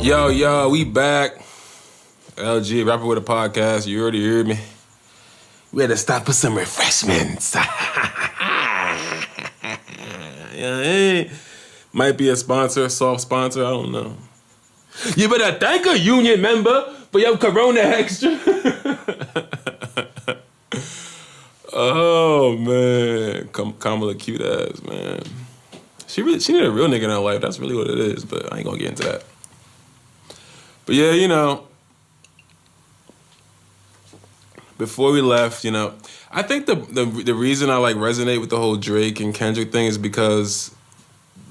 Yo, we back. LG, rapper with a podcast. You already heard me. We had to stop for some refreshments. Yeah, might be a sponsor, a soft sponsor, I don't know. You better thank a union member for your Corona extra. Oh, man. Kamala cute ass, man. She need a real nigga in her life. That's really what it is, but I ain't gonna get into that. But yeah, before we left, I think the reason I resonate with the whole Drake and Kendrick thing is because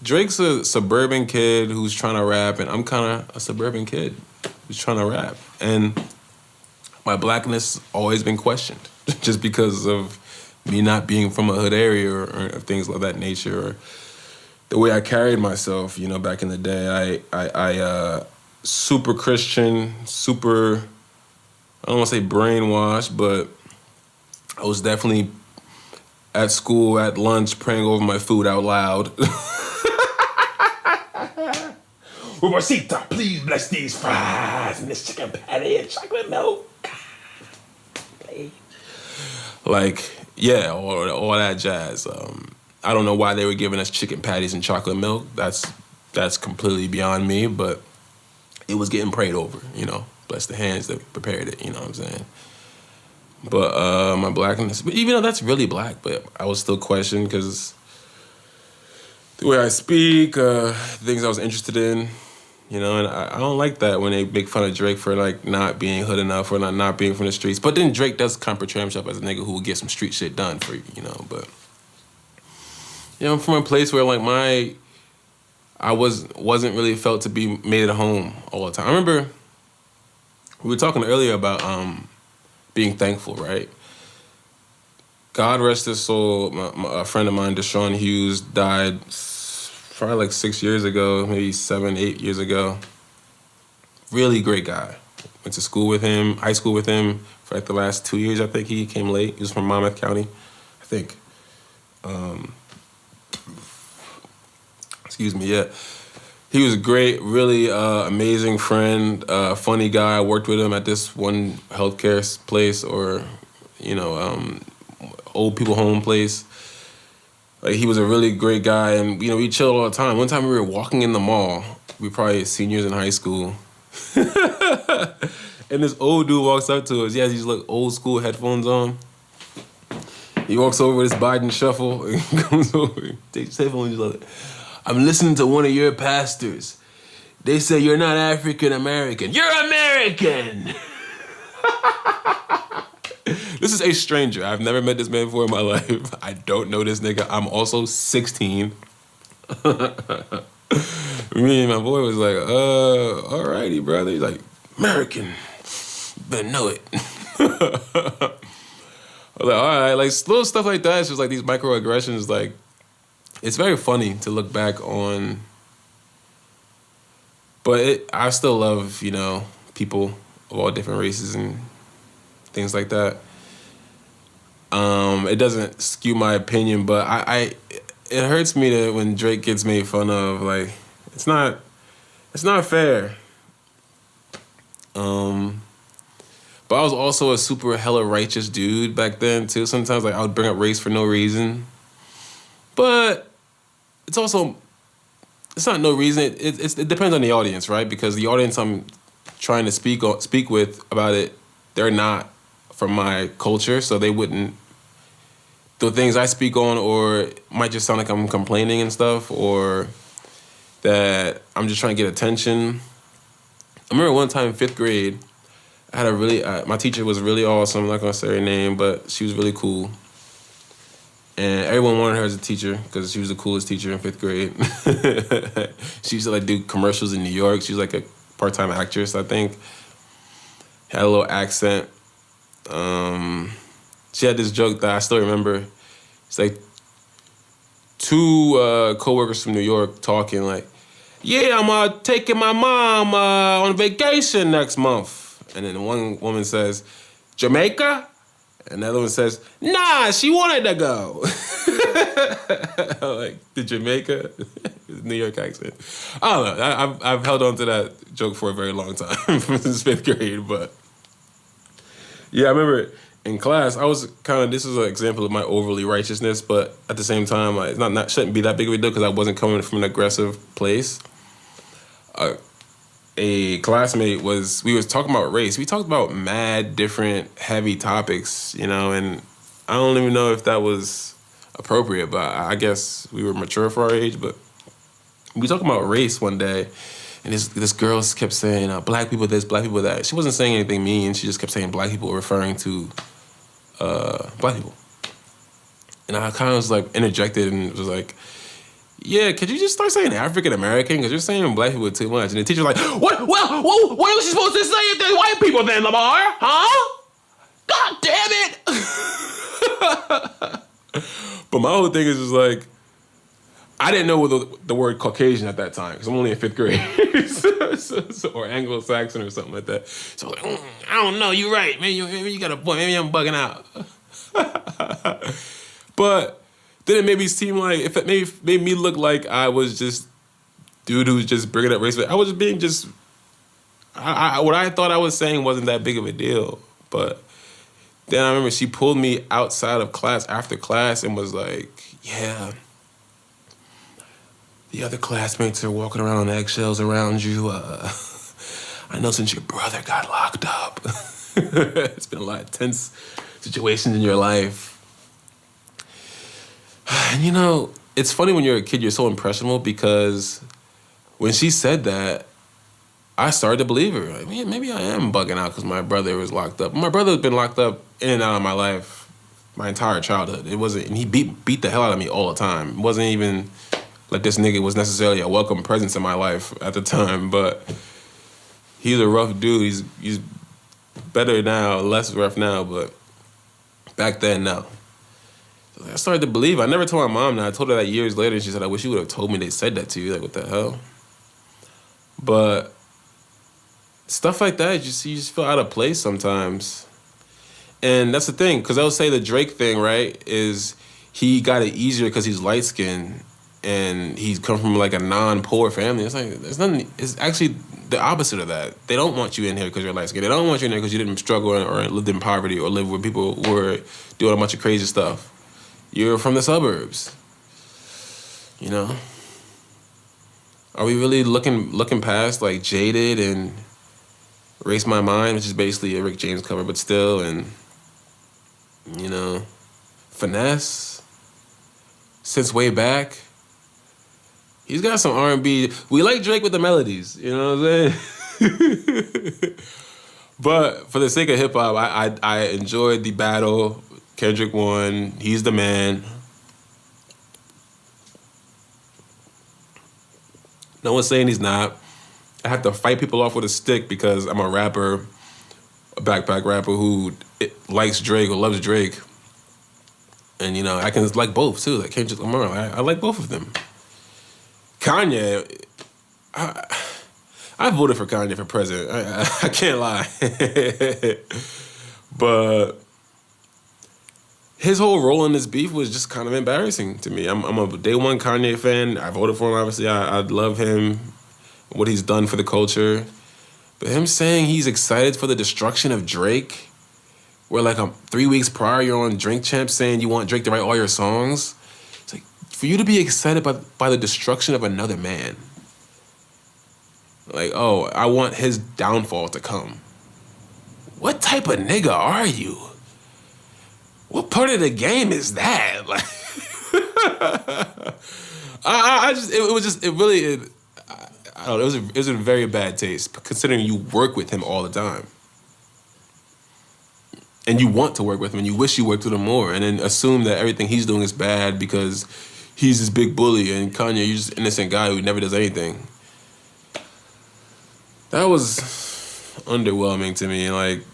Drake's a suburban kid who's trying to rap, and I'm kind of a suburban kid who's trying to rap. And my blackness always been questioned just because of me not being from a hood area or things like that nature, or the way I carried myself, back in the day. I super Christian, super, I don't want to say brainwashed, but I was definitely at school, at lunch, praying over my food out loud. Rosita, please bless these fries and this chicken patty and chocolate milk. All that jazz. I don't know why they were giving us chicken patties and chocolate milk. That's completely beyond me, but it was getting prayed over, Bless the hands that prepared it, you know what I'm saying? But my blackness, but even though that's really black, but I was still questioned because the way I speak, things I was interested in, and I don't like that when they make fun of Drake for not being hood enough or not being from the streets. But then Drake does kind of portray himself as a nigga who will get some street shit done for you, but I'm from a place where I wasn't really felt to be made at home all the time. I remember we were talking earlier about being thankful, right? God rest his soul. A friend of mine, Deshaun Hughes, died probably 6 years ago, maybe 7, 8 years ago. Really great guy. Went to school with him, high school with him for the last 2 years. I think he came late. He was from Monmouth County, I think. Excuse me, yeah. He was a great, really amazing friend, funny guy. I worked with him at this one healthcare place or, old people home place. He was a really great guy, and, we chilled all the time. One time we were walking in the mall. We were probably seniors in high school. And this old dude walks up to us. He has these old school headphones on. He walks over with his Biden shuffle and comes over, takes his headphones and he's I'm listening to one of your pastors. They say you're not African American. You're American! This is a stranger. I've never met this man before in my life. I don't know this nigga. I'm also 16. Me and my boy was alrighty, brother. He's American. Better know it. I was all right. Little stuff like that. It's just these microaggressions, it's very funny to look back on, but I still love, people of all different races and things like that. It doesn't skew my opinion, but it hurts me that when Drake gets made fun of, it's not fair. But I was also a super hella righteous dude back then too. Sometimes I would bring up race for no reason, but it's not no reason. It depends on the audience, right? Because the audience I'm trying to speak with about it, they're not from my culture, so they wouldn't. The things I speak on, or it might just sound like I'm complaining and stuff, or that I'm just trying to get attention. I remember one time in 5th grade, I had my teacher was really awesome. I'm not gonna say her name, but she was really cool. And everyone wanted her as a teacher because she was the coolest teacher in 5th grade. She used to do commercials in New York. She was a part-time actress, I think. Had a little accent. She had this joke that I still remember. It's two coworkers from New York talking yeah, I'm taking my mom on vacation next month. And then one woman says, Jamaica? And the other one says, nah, she wanted to go. The Jamaica? New York accent. I don't know. I've held on to that joke for a very long time since 5th grade. But yeah, I remember in class, I was kind of, this is an example of my overly righteousness, but at the same time, like, it's not shouldn't be that big of a deal because I wasn't coming from an aggressive place. A classmate we was talking about race. We talked about mad different heavy topics, you know, and I don't even know if that was appropriate, but I guess we were mature for our age. But we talking about race one day, and this girl kept saying black people this, black people that. She wasn't saying anything mean. She just kept saying black people, referring to black people. And I kind of was like interjected and was like, yeah, could you just start saying African American? Because you're saying black people too much. And the teacher's like, what? Well, what was she supposed to say if they're white people then, Lamar? Huh? God damn it! But my whole thing is just like, I didn't know the word Caucasian at that time because I'm only in 5th grade, or Anglo-Saxon or something like that. So I was like, I don't know. You're right. Maybe you got a point. Maybe I'm bugging out. But then it made me seem like, if it made me look like I was just dude who was just bringing up race. I was just being what I thought I was saying wasn't that big of a deal. But then I remember she pulled me outside of class after class and was like, yeah, the other classmates are walking around on eggshells around you. I know since your brother got locked up. It's been a lot of tense situations in your life. And you know, it's funny when you're a kid, you're so impressionable because when she said that, I started to believe her. Like, man, maybe I am bugging out because my brother was locked up. My brother has been locked up in and out of my life my entire childhood. It wasn't, and he beat the hell out of me all the time. It wasn't even like this nigga was necessarily a welcome presence in my life at the time, but he's a rough dude. He's better now, less rough now, but back then, no. I started to believe. I never told my mom that. I told her that years later, and she said, I wish you would have told me they said that to you. Like, what the hell? But stuff like that, you just feel out of place sometimes. And that's the thing, because I would say the Drake thing, right, is he got it easier because he's light-skinned, and he's come from, like, a non-poor family. It's like, it's actually the opposite of that. They don't want you in here because you're light-skinned. They don't want you in here because you didn't struggle or lived in poverty or lived where people were doing a bunch of crazy stuff. You're from the suburbs, you know? Are we really looking past, like, Jaded and Erase My Mind, which is basically a Rick James cover, but still, and, you know, Finesse, since way back. He's got some R&B. We like Drake with the melodies, you know what I'm saying? But for the sake of hip-hop, I enjoyed the battle. Kendrick won. He's the man. No one's saying he's not. I have to fight people off with a stick because I'm a rapper, a backpack rapper who likes Drake or loves Drake. And, you know, I can like both, too. Like Kendrick Lamar. I like both of them. Kanye, I voted for Kanye for president. I can't lie. But his whole role in this beef was just kind of embarrassing to me. I'm a day one Kanye fan. I voted for him, obviously. I love him, what he's done for the culture. But him saying he's excited for the destruction of Drake, where like 3 weeks prior you're on Drink Champs saying you want Drake to write all your songs. It's like, for you to be excited by the destruction of another man. Like, oh, I want his downfall to come. What type of nigga are you? What part of the game is that? Like, I don't know. It was a very bad taste considering you work with him all the time, and you want to work with him, and you wish you worked with him more, and then assume that everything he's doing is bad because he's this big bully, and Kanye, you're just an innocent guy who never does anything. That was underwhelming to me. Like,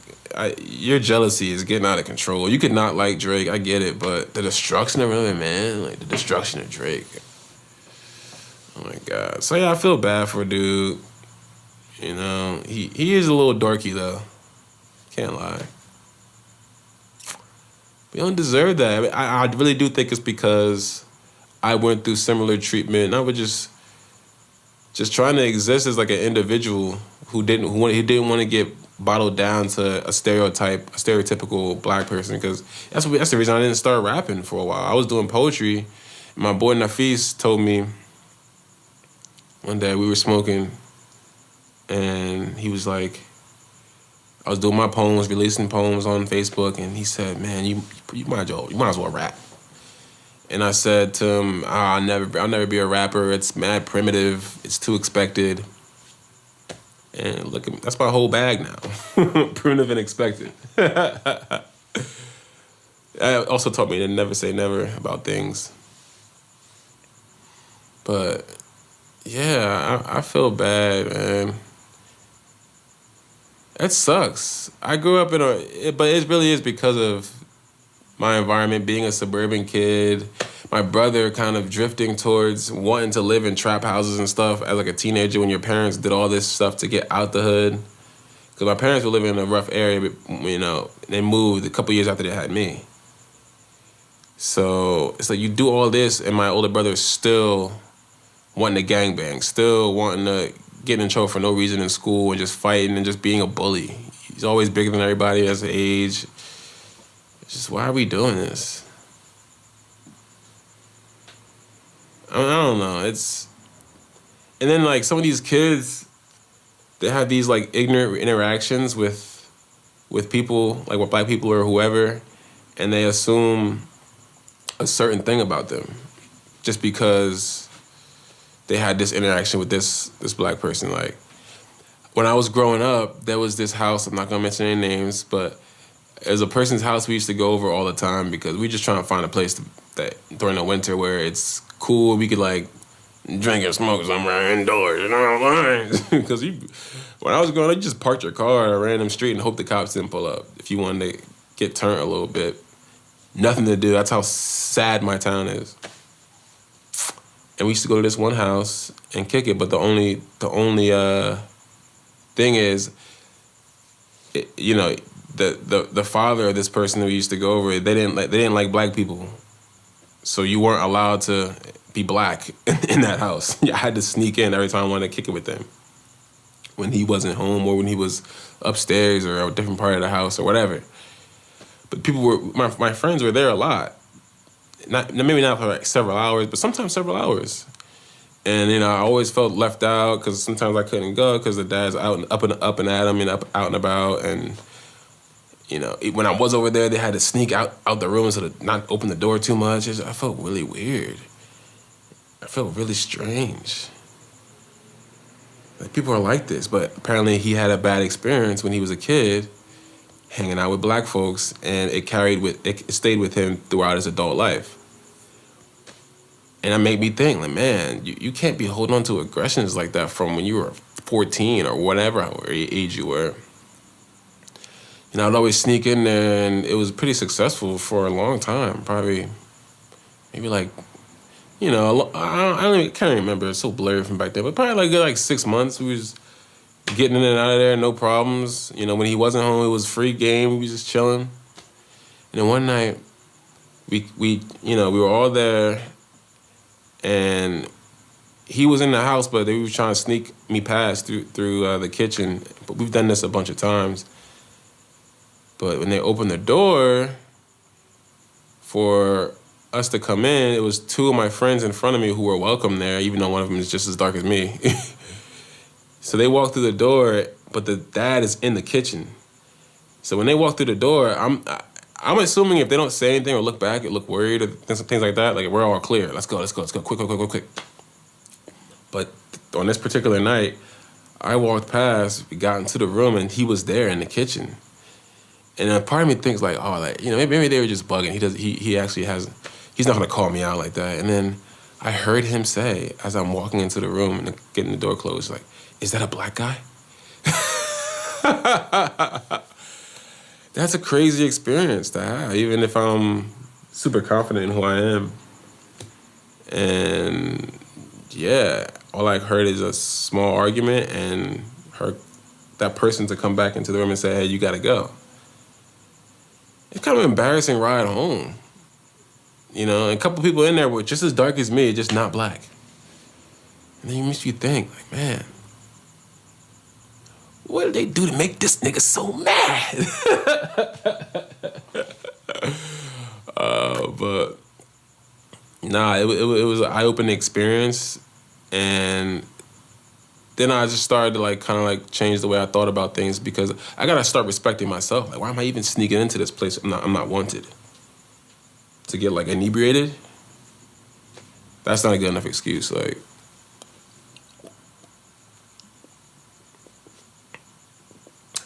your jealousy is getting out of control. You could not like Drake, I get it, but the destruction of another man, like the destruction of Drake. Oh my God. So yeah, I feel bad for a dude. You know, he is a little dorky though. Can't lie. We don't deserve that. I really do think it's because I went through similar treatment. And I would just just trying to exist as like an individual he didn't want to get bottled down to a stereotypical black person, because that's the reason I didn't start rapping for a while. I was doing poetry. My boy Nafis told me one day, we were smoking, and he was like, I was doing my poems, releasing poems on Facebook, and he said, "Man, you might as well rap." And I said to him, I'll never be a rapper. It's mad primitive. It's too expected. And look, that's my whole bag now. Primitive and expected. That also taught me to never say never about things. But yeah, I feel bad, man. It sucks. I grew up but it really is because of my environment, being a suburban kid, my brother kind of drifting towards wanting to live in trap houses and stuff as like a teenager when your parents did all this stuff to get out the hood. Because my parents were living in a rough area, but, you know, they moved a couple years after they had me. So it's like you do all this, and my older brother is still wanting to gangbang, still wanting to get in trouble for no reason in school and just fighting and just being a bully. He's always bigger than everybody at his age. It's just, why are we doing this? I don't know. And then like some of these kids, they have these like ignorant interactions with people, like with black people or whoever, and they assume a certain thing about them just because they had this interaction with this black person. Like when I was growing up, there was this house, I'm not gonna mention any names, but it was a person's house we used to go over all the time because we just trying to find a place that during the winter where it's cool, we could like drink and smoke somewhere indoors, you know what I'm saying? Because when I was growing up, you just parked your car on a random street and hope the cops didn't pull up if you wanted to get turned a little bit. Nothing to do. That's how sad my town is. And we used to go to this one house and kick it, but the only thing is, you know, the father of this person who used to go over, they didn't like black people, so you weren't allowed to be black in that house. I had to sneak in every time I wanted to kick it with them when he wasn't home or when he was upstairs or a different part of the house or whatever. But my friends were there a lot. Maybe not for like several hours, but sometimes several hours. And, you know, I always felt left out because sometimes I couldn't go because the dad's up and at him and out and about. And, you know, when I was over there, they had to sneak out the room so to not open the door too much. I felt really weird. I felt really strange. Like, people are like this, but apparently he had a bad experience when he was a kid hanging out with black folks, and it stayed with him throughout his adult life. And that made me think, like, man, you can't be holding on to aggressions like that from when you were 14 or whatever age you were. You know, I'd always sneak in there, and it was pretty successful for a long time. Probably, maybe like, you know, I can't remember. It's so blurry from back then, but probably like 6 months. We was getting in and out of there, no problems. You know, when he wasn't home, it was free game. We was just chilling. And then one night, we were all there, and he was in the house, but they were trying to sneak me past through the kitchen. But we've done this a bunch of times. But when they opened the door for us to come in, it was two of my friends in front of me who were welcome there, even though one of them is just as dark as me. So they walked through the door, but the dad is in the kitchen. So when they walk through the door, I'm assuming if they don't say anything or look back or look worried or things like that, like, we're all clear. Let's go. Quick. But on this particular night, I walked past, we got into the room, and he was there in the kitchen. And a part of me thinks like, oh, like, you know, maybe they were just bugging. He's not gonna call me out like that. And then I heard him say, as I'm walking into the room and getting the door closed, like, is that a black guy? That's a crazy experience to have, even if I'm super confident in who I am. And yeah, all I heard is a small argument and that person to come back into the room and say, hey, you gotta go. It's kind of an embarrassing ride home. You know, and a couple people in there were just as dark as me, just not black. And then it makes you think, like, man, what did they do to make this nigga so mad? But nah, it was an eye-opening experience, and then I just started to like kind of like change the way I thought about things, because I gotta start respecting myself. Like, why am I even sneaking into this place? I'm not wanted. To get like inebriated, that's not a good enough excuse. Like,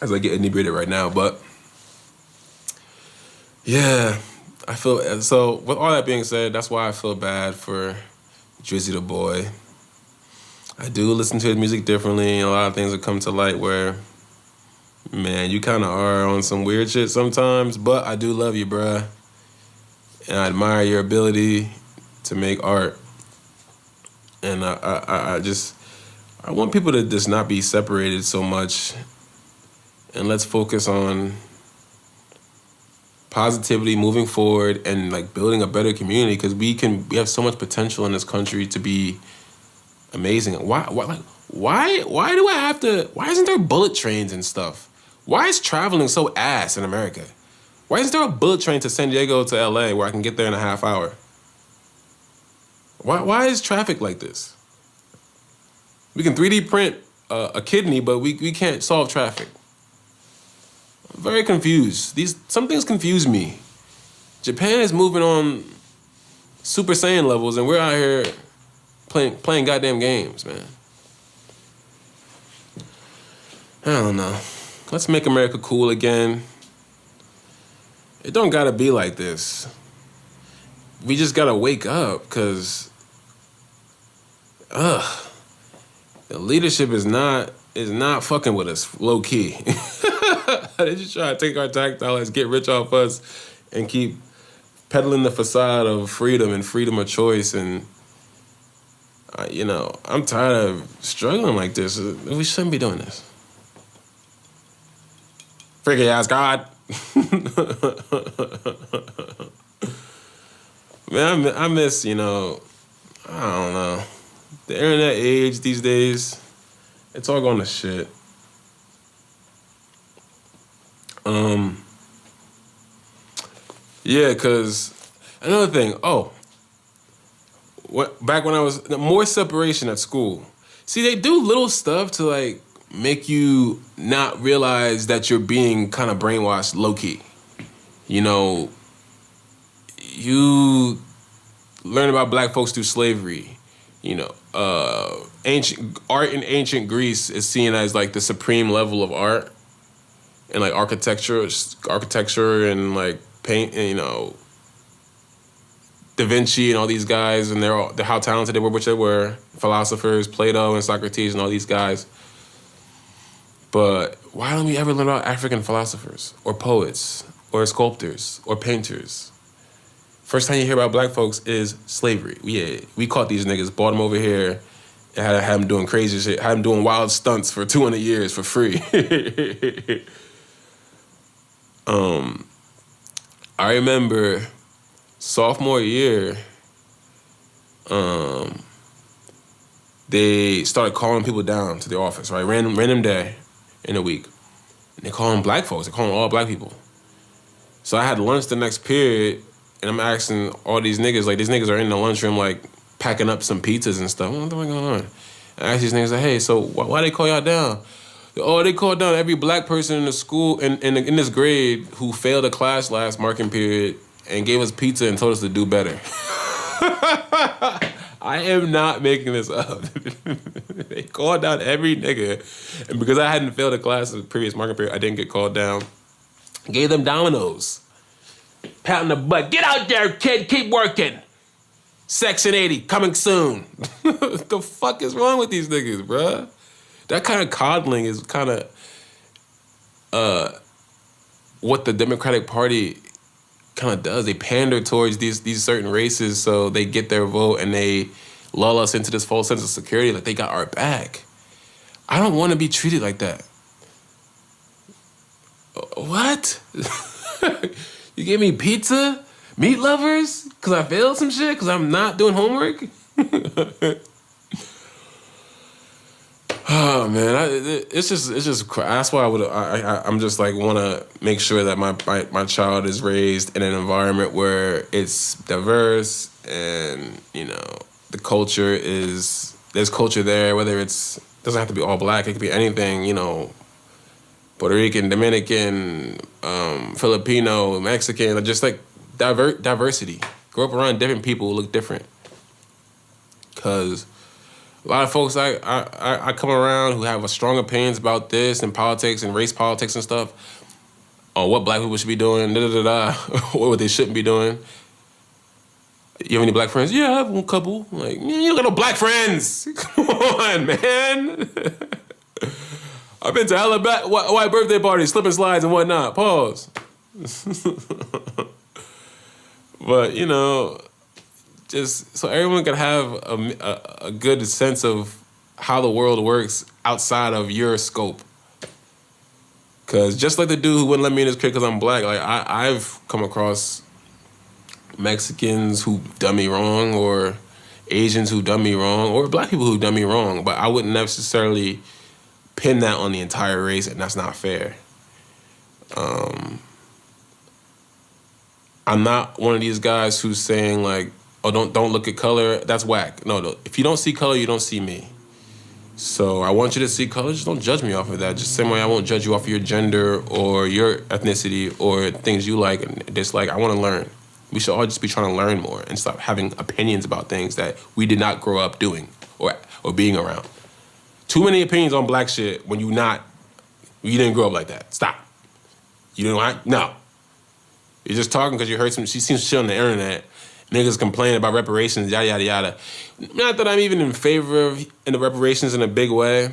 as I get inebriated right now, but yeah, I feel so. With all that being said, that's why I feel bad for Drizzy the boy. I do listen to his music differently, and a lot of things have come to light where, man, you kind of are on some weird shit sometimes, but I do love you, bruh. And I admire your ability to make art. And I want people to just not be separated so much, and let's focus on positivity, moving forward, and like building a better community, because we have so much potential in this country to be amazing. Why do I have to? Why isn't there bullet trains and stuff? Why is traveling so ass in America? Why isn't there a bullet train to San Diego to LA where I can get there in a half hour? Why is traffic like this? We can 3D print a kidney, but we can't solve traffic. I'm very confused. Some things confuse me. Japan is moving on Super Saiyan levels, and we're out here playing goddamn games, man. I don't know. Let's make America cool again. It don't gotta be like this. We just gotta wake up, because the leadership is not fucking with us, low key. They just try to take our tax dollars, get rich off us, and keep peddling the facade of freedom and freedom of choice. And I'm tired of struggling like this. We shouldn't be doing this. Freaky ass God. Man, I miss, I don't know. The internet age these days, it's all going to shit. Yeah, because another thing, back when I was, more separation at school. See, they do little stuff to like make you not realize that you're being kind of brainwashed low-key. You learn about black folks through slavery. Ancient art in ancient Greece is seen as like the supreme level of art, and like architecture and like paint, and Da Vinci and all these guys, and they're how talented they were, which they were, philosophers, Plato and Socrates and all these guys. But why don't we ever learn about African philosophers or poets or sculptors or painters? First time you hear about black folks is slavery. We caught these niggas, brought them over here, and had them doing crazy shit, had them doing wild stunts for 200 years for free. I remember sophomore year, they started calling people down to their office, right? Random day in a week. And they call them black folks. They call them all black people. So I had lunch the next period, and I'm asking all these niggas, like, these niggas are in the lunchroom, like, packing up some pizzas and stuff. What's going on? I asked these niggas, like, hey, so why they call y'all down? Oh, they called down every black person in the school, in this grade, who failed a class last marking period and gave us pizza and told us to do better. I am not making this up. They called down every nigga. And because I hadn't failed a class in the previous marking period, I didn't get called down. Gave them Dominoes. Pat on the butt. Get out there, kid. Keep working. Section 80, coming soon. What the fuck is wrong with these niggas, bruh? That kind of coddling is kind of what the Democratic Party kind of does. They pander towards these certain races so they get their vote, and they lull us into this false sense of security that they got our back. I don't want to be treated like that. What? You gave me pizza? Meat lovers? Because I failed some shit? Because I'm not doing homework? Oh man, it's just that's why I'm just like want to make sure that my child is raised in an environment where it's diverse and the culture there's culture there, whether doesn't have to be all black, it could be anything, Puerto Rican, Dominican, Filipino, Mexican, just like diversity. Grow up around different people who look different. Cause a lot of folks I come around who have a strong opinions about this and politics and race politics and stuff, on what black people should be doing, what they shouldn't be doing. You have any black friends? Yeah, I have one couple. Like, you don't got no black friends. Come on, man. I've been to hella white birthday parties, slipping slides and whatnot. Pause. But, just so everyone can have a good sense of how the world works outside of your scope. Because just like the dude who wouldn't let me in his crib because I'm black, like I've come across Mexicans who done me wrong, or Asians who done me wrong, or black people who done me wrong, but I wouldn't necessarily pin that on the entire race, and that's not fair. I'm not one of these guys who's saying like, oh, don't look at color, that's whack. No, if you don't see color, you don't see me. So I want you to see color, just don't judge me off of that. Just the same way I won't judge you off of your gender or your ethnicity or things you like and dislike. I want to learn. We should all just be trying to learn more and stop having opinions about things that we did not grow up doing or being around. Too many opinions on black shit when you didn't grow up like that. Stop. You don't, no. You're just talking because you heard she seems shit on the internet. Niggas complaining about reparations, yada, yada, yada. Not that I'm even in favor of the reparations in a big way,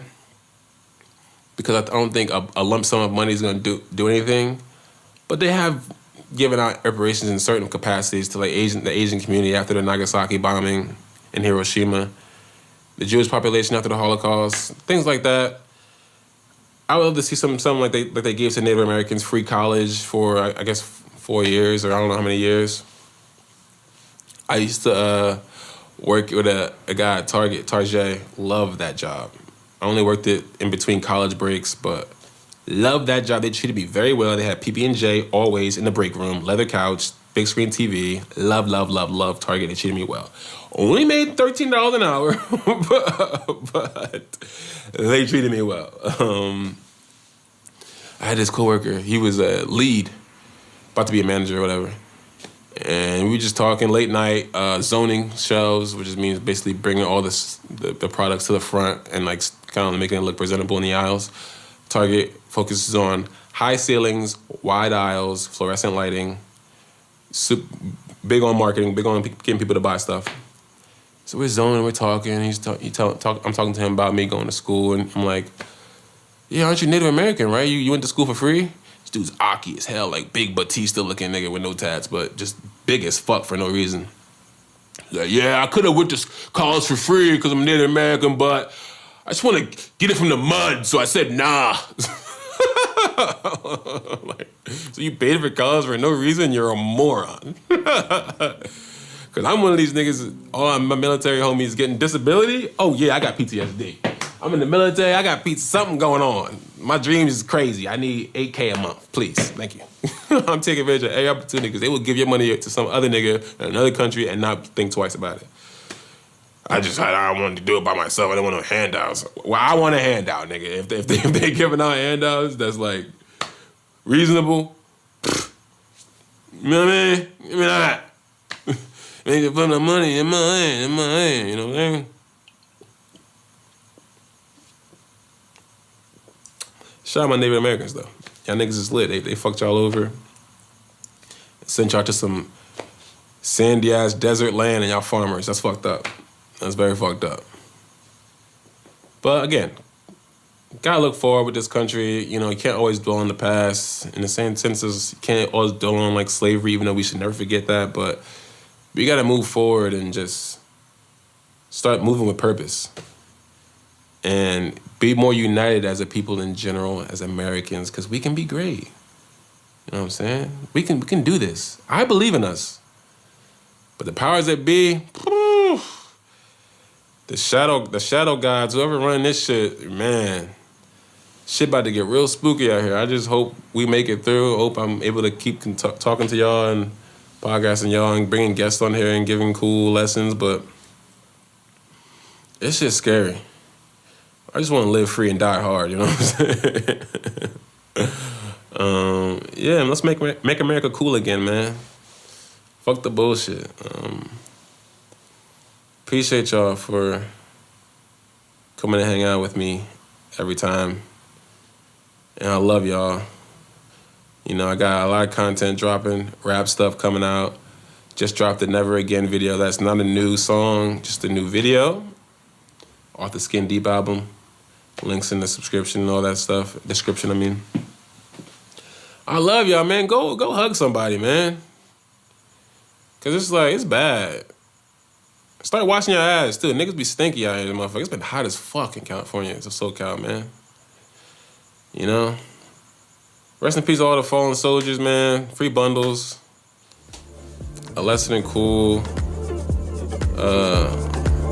because I don't think a lump sum of money is going to do anything. But they have given out reparations in certain capacities to like the Asian community after the Nagasaki bombing in Hiroshima, the Jewish population after the Holocaust, things like that. I would love to see something like they gave to Native Americans, free college for I guess 4 years or I don't know how many years. I used to work with a guy at Target, loved that job. I only worked it in between college breaks, but loved that job. They treated me very well. They had PB&J always in the break room, leather couch, big screen TV. Love Target. They treated me well. Only made $13 an hour, but they treated me well. I had this coworker. He was a lead, about to be a manager or whatever. And we were just talking late night, zoning shelves, which just means basically bringing all the products to the front and like kind of making it look presentable in the aisles. Target focuses on high ceilings, wide aisles, fluorescent lighting, big on marketing, big on getting people to buy stuff. So we're zoning, we're talking. I'm talking to him about me going to school, and I'm like, "Yeah, aren't you Native American, right? You went to school for free?" This dude's Aki as hell, like big Batista looking nigga with no tats, but just big as fuck for no reason. He's like, "Yeah, I could have went to college for free because I'm Native American, but I just want to get it from the mud, so I said nah." Like, so you paid for college for no reason? You're a moron. Because I'm one of these niggas, all my military homies getting disability. Oh yeah, I got PTSD. I'm in the military, I got something going on. My dreams is crazy. I need $8K a month, please, thank you. I'm taking advantage of every opportunity because they will give your money to some other nigga in another country and not think twice about it. I wanted to do it by myself. I didn't want no handouts. Well, I want a handout, nigga. If they're giving out handouts, that's like reasonable. You know what I mean? Give me that. They can put the money in my hand, you know what I mean? Shout out my Native Americans, though. Y'all niggas is lit. They fucked y'all over. Sent y'all to some sandy-ass desert land and y'all farmers. That's fucked up. That's very fucked up. But again, gotta look forward with this country. You can't always dwell on the past. In the same sense as you can't always dwell on like slavery, even though we should never forget that. But we gotta move forward and just start moving with purpose. And be more united as a people in general, as Americans, because we can be great. You know what I'm saying? We can do this. I believe in us. But the powers that be, The shadow gods, whoever running this shit, man, shit about to get real spooky out here. I just hope we make it through. Hope I'm able to keep talking to y'all and podcasting y'all and bringing guests on here and giving cool lessons, but it's just scary. I just want to live free and die hard, you know what I'm saying? Yeah, let's make America cool again, man. Fuck the bullshit. Appreciate y'all for coming to hang out with me every time. And I love y'all. You know, I got a lot of content dropping, rap stuff coming out. Just dropped the Never Again video. That's not a new song, just a new video. Off the Skin Deep album. Links in the description and all that stuff. Description, I mean. I love y'all, man. Go hug somebody, man. Cause it's like, it's bad. Start washing your ass, too. Niggas be stinky out here, motherfucker. It's been hot as fuck in California. It's a SoCal, man. You know? Rest in peace to all the fallen soldiers, man. Free bundles. A lesson in cool.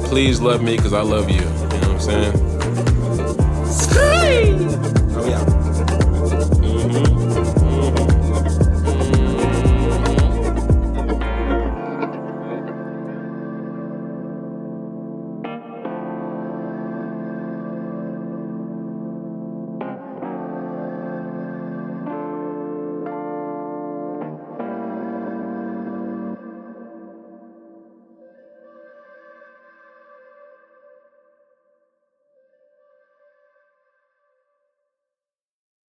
Please love me, because I love you. You know what I'm saying? Oh, yeah.